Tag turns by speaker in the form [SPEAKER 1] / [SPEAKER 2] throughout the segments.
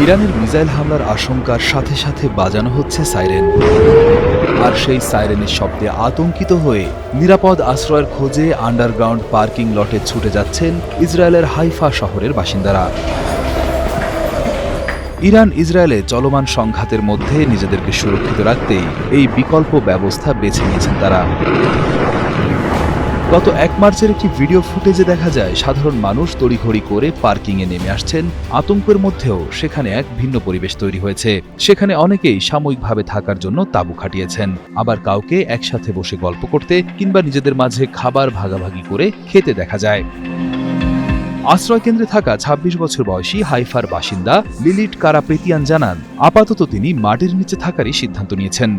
[SPEAKER 1] ইরানের মিসাইল হামলার আশঙ্কার সাথে সাথে বাজানো হচ্ছে সাইরেন। আর সেই সাইরেনের শব্দে আতঙ্কিত হয়ে নিরাপদ আশ্রয়ের খোঁজে আন্ডারগ্রাউন্ড পার্কিং লটে ছুটে যাচ্ছেন ইসরায়েলের হাইফা শহরের বাসিন্দারা। ইরান ইসরায়েলে চলমান সংঘাতের মধ্যে নিজেদেরকে সুরক্ষিত রাখতেই এই বিকল্প ব্যবস্থা বেছে নিয়েছেন তারা। গত 1 মার্চের একটি ভিডিও ফুটেজে দেখা যায় সাধারণ মানুষ তড়িঘড়ি করে পার্কিংয়ে নেমে আসছেন। আতঙ্কের মধ্যেও সেখানে এক ভিন্ন পরিবেশ তৈরি হয়েছে। সেখানে অনেকেই সাময়িকভাবে থাকার জন্য তাঁবু খাটিয়েছেন, আবার কাউকে একসাথে বসে গল্প করতে কিংবা নিজেদের মাঝে খাবার ভাগাভাগি করে খেতে দেখা যায়। আশ্রয় কেন্দ্রে থাকা ২৬ বছর বয়সী হাইফার বাসিন্দা লিলিট কারাপেতিয়ান জানান, আপাতত তিনি মাটির নিচে থাকারই সিদ্ধান্ত নিয়েছেন।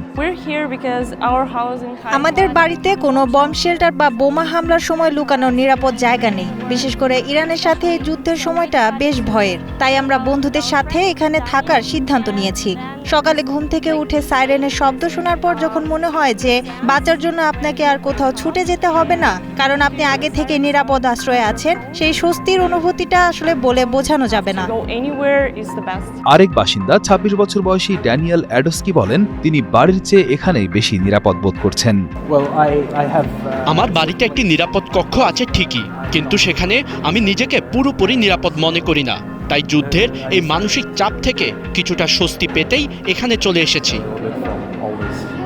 [SPEAKER 2] আমাদের বাড়িতে কোনো বম শেল্টার বা বোমা হামলার সময় লুকানোর নিরাপদ জায়গা নেই। বিশেষ করে ইরানের সাথে এই যুদ্ধের সময়টা বেশ ভয়ের, তাই আমরা বন্ধুদের সাথে এখানে থাকার সিদ্ধান্ত নিয়েছি। সকালে ঘুম থেকে উঠে সাইরেনের শব্দ শোনার পর যখন মনে হয় যে বাঁচার জন্য আপনাকে আর কোথাও ছুটে যেতে হবে না, কারণ আপনি আগে থেকে নিরাপদ আশ্রয়ে আছেন, সেই স্বস্তির অনুভূতিটা আসলে বলে বোঝানো যাবে না।
[SPEAKER 1] আরেক বাসিন্দা ২৬ বছর বয়সী ড্যানিয়েল অ্যাডস্কি বলেন, তিনি বাড়ির চেয়ে এখানেই বেশি নিরাপদ বোধ করছেন।
[SPEAKER 3] আমার বাড়িতে একটি নিরাপদ কক্ষ আছে ঠিকই, কিন্তু সেখানে আমি নিজেকে পুরোপুরি নিরাপদ মনে করি না। তাই যুদ্ধের এই মানসিক চাপ থেকে কিছুটা স্বস্তি পেতেই এখানে চলে এসেছি।